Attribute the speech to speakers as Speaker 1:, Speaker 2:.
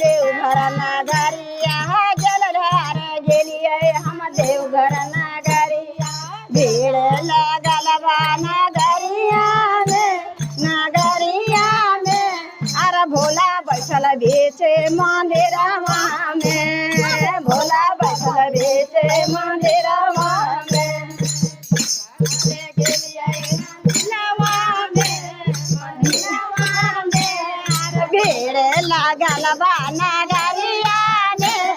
Speaker 1: देवघर नगरिया जलधार गेलिए हम देवघर नगरिया भीड़ लगल बा नगरिया में अरे भोला बैठल बेचे मंदिरवा में भोला बैठल बेचे मंदिरवा में भीड़ लागल बा नगरिया में